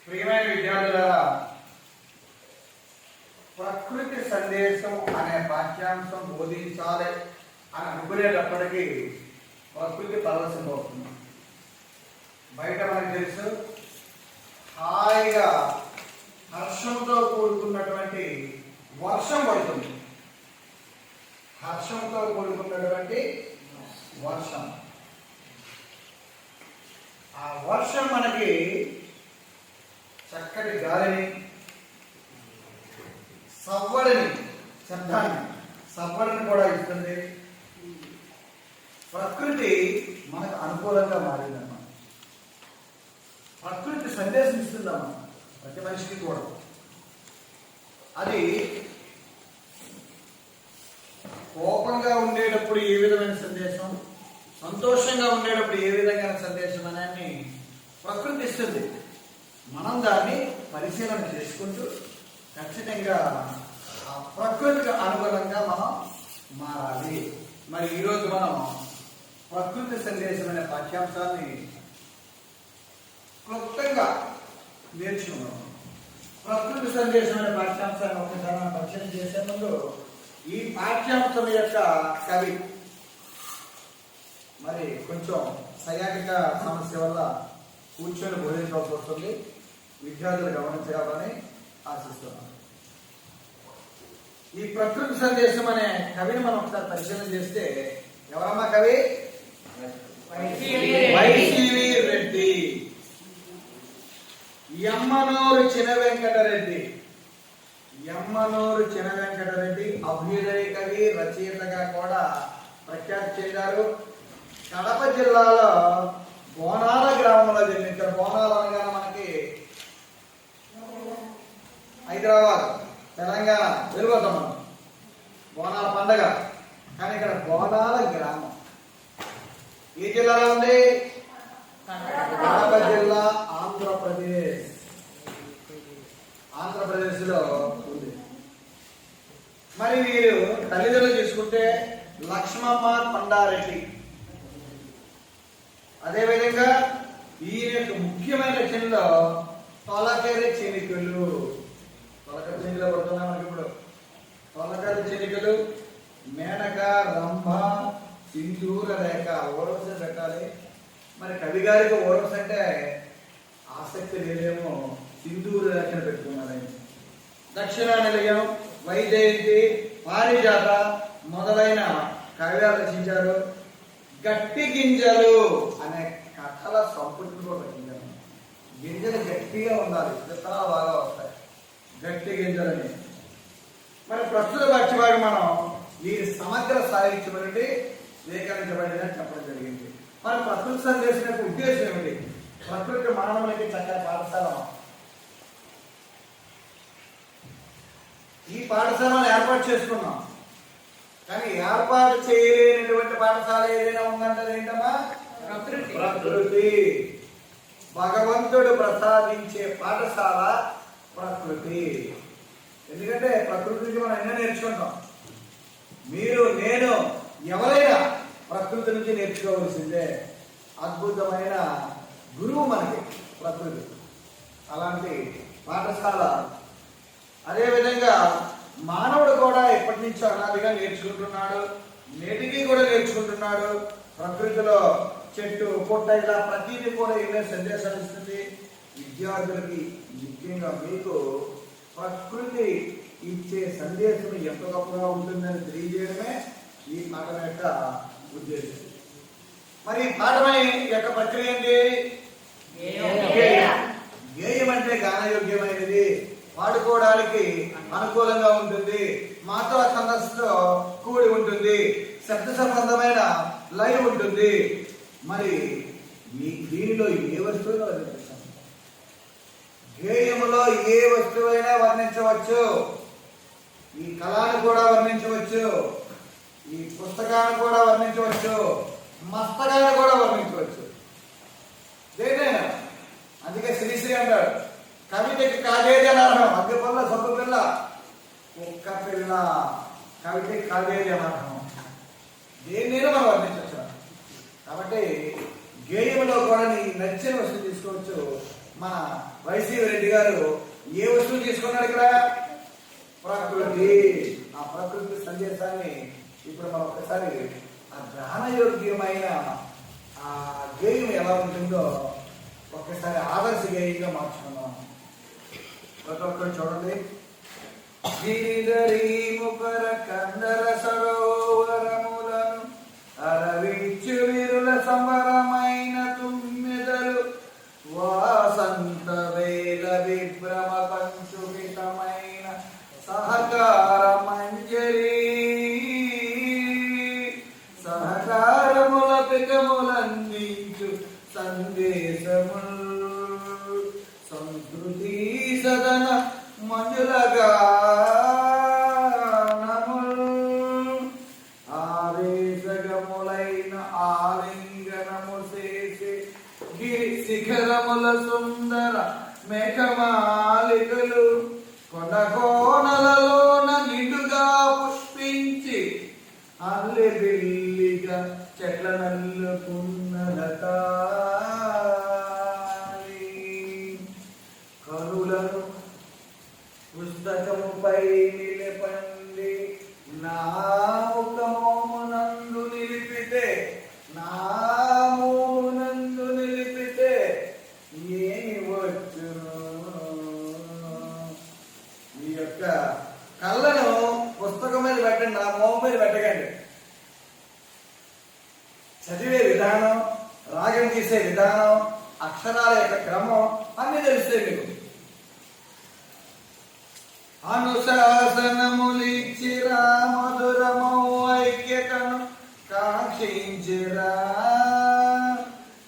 ప్రియమైన విద్యార్థులారా, ప్రకృతి సందేశం అనే పాఠ్యాంశం బోధించాలి అని అనుకునేటప్పటికీ ప్రకృతి పరవశింపవుతుంది. బయట మనకు తెలుసు, హాయిగా హర్షంతో కూడుకున్నటువంటి వర్షం పడుతుంది. హర్షంతో కూడుకున్నటువంటి వర్షం. ఆ వర్షం మనకి చక్కటి గాలిని, సవ్వడిని, శబ్దాన్ని, సవ్వడిని కూడా ఇస్తుంది. ప్రకృతి మనకు అనుకూలంగా మారిందన్నమాట. ప్రకృతి సందేశం ఇస్తుందమ్మా ప్రతి మనిషికి కూడా. అది కోపంగా ఉండేటప్పుడు ఏ విధమైన సందేశం, సంతోషంగా ఉండేటప్పుడు ఏ విధమైన సందేశం అనేది ప్రకృతి ఇస్తుంది. మనం దాన్ని పరిశీలన చేసుకుంటూ ఖచ్చితంగా ఆ ప్రకృతికి అనుగుణంగా మనం మారాలి. మరి ఈరోజు మనం ప్రకృతి సందేశం అనే పాఠ్యాంశాన్ని క్లుప్తంగా నేర్చుకున్నాం. ప్రకృతి సందేశం అనే పాఠ్యాంశాన్ని ఒకసారి మనం పరిశీలన చేసే ముందు ఈ పాఠ్యాంశం యొక్క కవి మరి కొంచెం సయానిక సమస్య వల్ల కూర్చొని బోధించవలసి వస్తుంది. విద్యార్థులు గమనించాలని ఆశిస్తున్నాను. ఈ ప్రకృతి సందేశం అనే కవిని మనం ఒకసారి పరిశీలన చేస్తే, ఎవరమ్మా కవి? వైసివి రెడ్డి. యమ్మనూరు చిన వెంకటరెడ్డి. యమ్మనూరు చిన వెంకటరెడ్డి అభ్యుదయ కవి, రచయితగా కూడా ప్రఖ్యాతి చెందారు. కడప జిల్లాలో బోనాల గ్రామంలో జన్మించారు. బోనాలు అనగానే మనకి హైదరాబాద్, తెలంగాణ వెళ్ళిపోతాం మనం, బోనాల పండగ. కానీ ఇక్కడ బోనాల గ్రామం ఏ జిల్లాలో ఉంది? కడప జిల్లా, ఆంధ్రప్రదేశ్. ఆంధ్రప్రదేశ్లో ఉంది. మరి వీరు తల్లిదండ్రులు తీసుకుంటే లక్ష్మమ్మ కొండారెడ్డి. అదేవిధంగా ఈయన యొక్క ముఖ్యమైన రచనలో తొలకరి చెనికలు. తొలకరి చెనికలు పడుతున్నాయి మనకి ఇప్పుడు. తొలకరి చెనికలు, మేనక, రంభ, సింధూర రేఖ. ఓరవస పెట్టాలి. మరి కవి గారికి ఓరవస అంటే ఆసక్తి లేదేమో, సింధూర రేఖను పెట్టుకున్నారని. దక్షిణ నిలయం, వైజయంతి, పారిజాత మొదలైన కావ్యాలు రచించారు. గట్టి గింజలు అనే కథల సంపుటిని కూడా రచించారు. గింజలు గట్టిగా ఉండాలి, విత్తనాలు బాగా వస్తాయి. గట్టి గింజలని. మరి ప్రస్తుత పక్షివాడు మనం వీరి సమగ్ర సాహిత్యం నుండి స్వీకరించబడిందని చెప్పడం జరిగింది. మరి ప్రకృతి సందేశం యొక్క ఉద్దేశం ఏమిటి? ప్రకృతి మానవులకి చక్కని పాఠశాల. ఈ పాఠశాలను ఏర్పాటు చేసుకున్నాం. కానీ ఏర్పాటు చేయలేనటువంటి పాఠశాల ఏదైనా ఉందంటే ఏంటమ్మా? ప్రకృతి. భగవంతుడు ప్రసాదించే పాఠశాల ప్రకృతి. ఎందుకంటే ప్రకృతి నుంచి మనం ఎన్నో నేర్చుకుంటాం. మీరు, నేను, ఎవరైనా ప్రకృతి నుంచి నేర్చుకోవాల్సిందే. అద్భుతమైన గురువు మనకి ప్రకృతి. అలాంటి పాఠశాల. అదేవిధంగా మానవుడు కూడా ఎప్పటి నుంచో అనాదిగా నేర్చుకుంటున్నాడు. నేటికి కూడా నేర్చుకుంటున్నాడు. ప్రకృతిలో చెట్టు, పుట్ట, ఇలా ప్రతిదీ కూడా ఎన్నో సందేశాలు ఇస్తుంది విద్యార్థులకి. ముఖ్యంగా మీకు ప్రకృతి ఇచ్చే సందేశం ఎంత గొప్పగా ఉంటుందని తెలియజేయడమే ఈ పాఠం యొక్క ఉద్దేశం. మరి ఈ పాఠం యొక్క ప్రక్రియ ఏంటి? గేయం అంటే గానయోగ్యమైనది, పాడుకోవడానికి అనుకూలంగా ఉంటుంది, మాతృ ఛందస్సుతో కూడి ఉంటుంది, శబ్ద సంబంధమైన లయ ఉంటుంది. మరి దీనిలో ఏ వస్తువులో వర్ణించాం? గేయములో ఏ వస్తువైనా వర్ణించవచ్చు. ఈ కళను కూడా వర్ణించవచ్చు, ఈ పుస్తకాన్ని కూడా వర్ణించవచ్చు, మస్తకాన్ని కూడా వర్ణించవచ్చు. దేనైనా. అందుకే శ్రీశ్రీ అంటాడు, కవితకి కాదేది అనర్హం. అగ్గి పిల్ల, సొంత పిల్ల, కుక్క పిల్ల, కవితకి కాదేది అనర్హం. దేన్నైనా మనం వర్ణించవచ్చు. కాబట్టి గేయంలో కూడా నీ నచ్చిన వస్తువు తీసుకోవచ్చు. మన వైసీ రెడ్డి గారు ఏ వస్తువు తీసుకున్నాడు ఇక్కడ? ప్రకృతి. ఆ ప్రకృతి సందేశాన్ని ఇప్పుడు మనం ఒకసారి ఆ ధ్యానయోగ్యమైన ఆ గేయం ఎలా ఉంటుందో ఒక్కసారి ఆదర్శ గేయంగా మార్చుకున్నాం. ప్రతి ఒక్కరు చూడండి. గిరిధరి ముఖర కందర సరోవరములను అరవించు విరుల సమరమైన తుమ్మెదలు వాసంత వేల విభ్రమ కంచుకితమైన సహకార మంజరి సహకారముల పికములందించు సందేశముల్ సంస్కృతి సదన మంజులగా ఆవేశగములైన ఆలింగనము చేసి గిరి శిఖరముల సుందర మేఘమాలికలు కొండ కోణలలోన నిండుగా పుష్పించి అల్లి బిల్లిగా చెట్ల నల్లుకున్నలత కనులను పుస్తకముపై నిలపండి నా ముఖమోమునందు నిలిపితే నా మోమునందు నిలిపితే ఏమి వచ్చును? ఈ యొక్క కళ్ళను పుస్తకం మీద పెట్టండి, నా మోము మీద పెట్టకండి. చదివే విధానం, రాగం తీసే విధానం, అక్షరాల యొక్క క్రమం అన్ని తెలిస్తే మీకు. అనుశాసనములిచ్చిరా మధురమౌ ఐక్యతను కాంక్షించిరా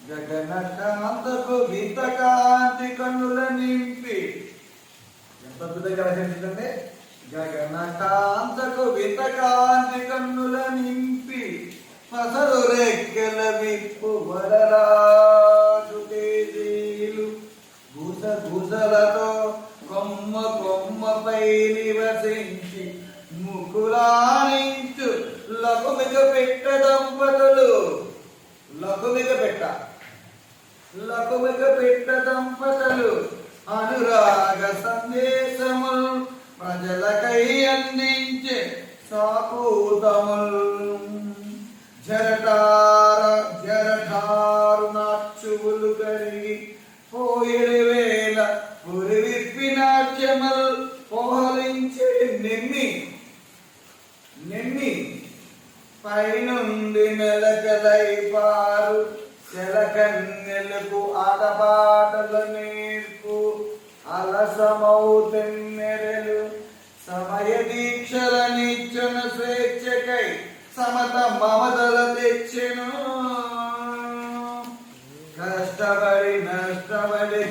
గగన కాంతకు గీత కాంతి కన్నుల నింపి. ఎంత అద్భుతంగా రచించిందండి. గగన కాంతకు గీత కాంతి కన్నుల నింపి పసరు రెక్కల విప్పు వరరాజు తేజీలు గుస గుసలతో కొమ్మ కొమ్మపై నివసించి ముకులానించు లకుమిక పెట్ట దంపతులు. లకుమిక పెట్ట దంపతులు అనురాగ సందేశములు ప్రజలకై అందించే సాకూతములు. జరటారు నాచువులు కలిగి పోయేడు వేళ పురి విప్పి నాట్యములు పోహలించే నెమ్మి పైనుండి మెలకలై పారు చెలకన్నెలకు ఆటపాటల నేర్పు అలసమౌ తెమ్మెరలు సమయ దీక్షల నిచ్చున స్వేచ్ఛకై సమత మమతల తెచ్చెను. కష్టపడి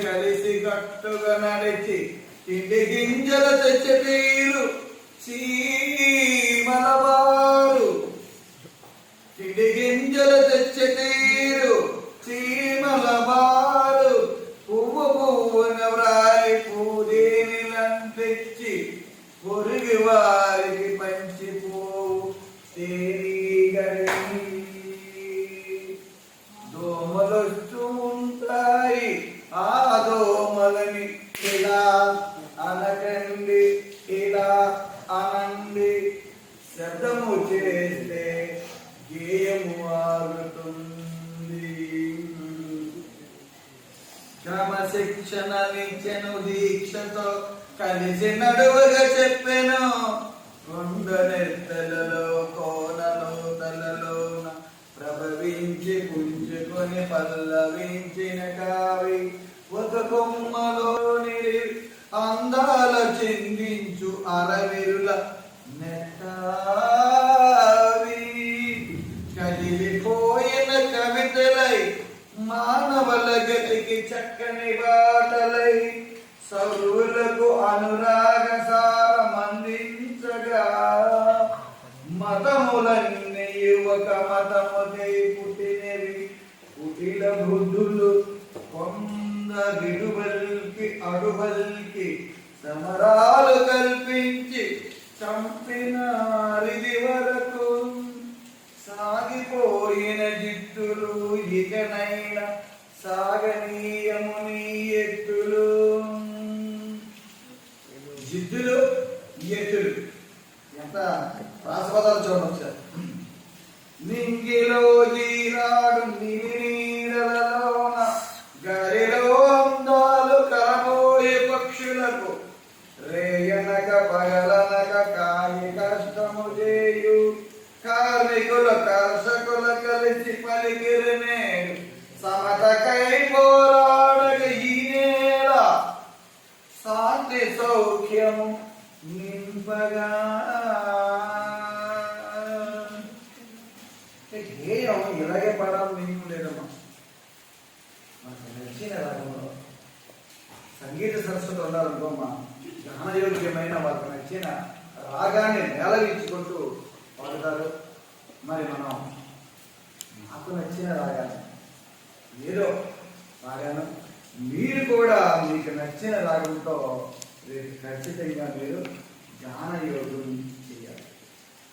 కలిసి కట్టుగా నడిచి తిండి గింజల తెచ్చే తీరు చీమలవారు. తిండి గింజల తెచ్చే తీరు చీమలవారు. పువ్వున వ్రాలి పూదేనిలను తెచ్చి పొరుగు వారికి పంచిపోవు దోమలొస్తూ ఉంటాయి. ఆ దోమలని ఇలా అనకండి, ఇలా అనండి. శబ్దము చేస్తే గేయము ఆగుతుంది. క్రమశిక్షణనిచ్చెను దీక్షతో కలిసి నడువగా చెప్పెను. కొండనెత్తలలో కోనలో తలలోన ప్రభవించి పుంజుకొని పల్లవించిన కావి ఒక కొమ్మలోని అందాల చిందించు అరవిరుల నెట్టావి. కదిలిపోయిన కవితలై మానవుల గతికి చక్కని బాటలై సర్వులకు అనురాగ సారమందించగా మతములన్నీ ఒక మతముకై పుట్టినవి. పుటిల బుద్ధులు కొందరిడువల్కి అడువల్కి సమరాలు కల్పించి చంపినారిది వరకు. సాగిపోయిన జిత్తులు ఇకనైనా సాగనీయముని ఎత్తు ఎత్తులు ఎంత రాసపదాలు చూడవచ్చు. నింగిలో జీరాడు నీడలలోన గరిలో అందాలు కరబోయే పక్షులకు రేయనక పగలనక కాయి కష్టము చేయు కార్మికుల కర్షకుల కలిసి పలికిరి నేడు సమతకై పోరాడగ ఈ నేల శాంతి సౌఖ్యము నింపగా. గేయం ఇలాగే పడాలి నేను లేదమ్మా. మనకు నచ్చిన రాగంలో సంగీత సరస్వతి ఉండాలనుకోమ్మా. జ్ఞానయోగ్యమైన వాళ్ళకి నచ్చిన రాగాన్ని నేలవించుకుంటూ పాడుతారు. మరి మనం నాకు నచ్చిన రాగాన్ని ఏదో రాగాను, మీరు కూడా మీకు నచ్చిన రాగంతో రేపు ఖచ్చితంగా మీరు జ్ఞానయోగం చేయాలి.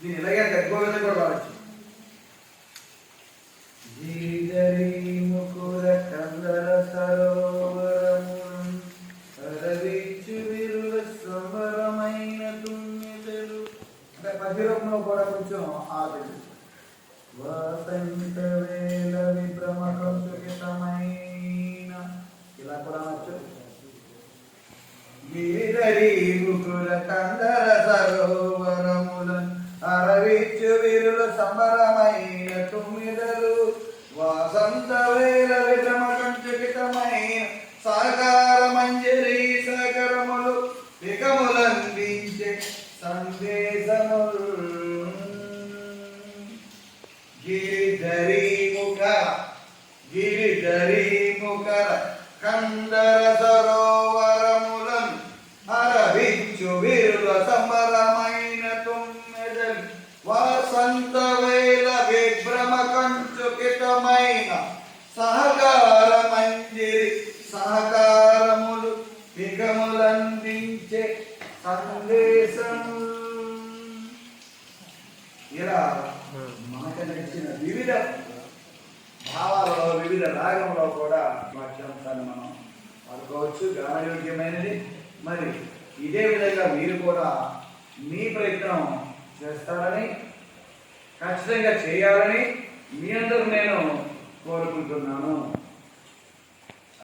దీని ఇలాగే గర్భోగత కూడా వాడచ్చు. గిరిధరి ముకుర కందర సరోవరము రవిచ్చు విరుల సమరమైన తుమ్మెదలు అంటే పద్యరూపంలో కూడా కొంచెం ఆదరి వసంత వేల విభ్రమకంసుకితమైన ఇలా కూడా అనొచ్చు. గిరిధరి ముకుర కందర సరోవరములను అరవిచ్చు విరుల సంబరమైన తుమ్మిదలు వాసంత వేల విభ్రమకంచుకితమైన సాకార మంజరి సాగరములు వికములందించే సందేశములు. గిరిధరి ముఖర కందర సరోవరములను అరవించు విరుల సంబరమైన తుమ్మెదలు వసంత వేల విభ్రమకంచుకితమైన సహకార మంజిరి సహకారములు విగములందించే సందేశము. ఇలా మనకు నచ్చిన వివిధ భావాలలో వివిధ రాగంలో కూడా వాక్యాంశాన్ని మనం పాడుకోవచ్చు. గానయోగ్యమైనది. మరి ఇదే విధంగా మీరు కూడా మీ ప్రయత్నం చేస్తారని, ఖచ్చితంగా చేయాలని మీ అందరూ నేను కోరుకుంటున్నాను.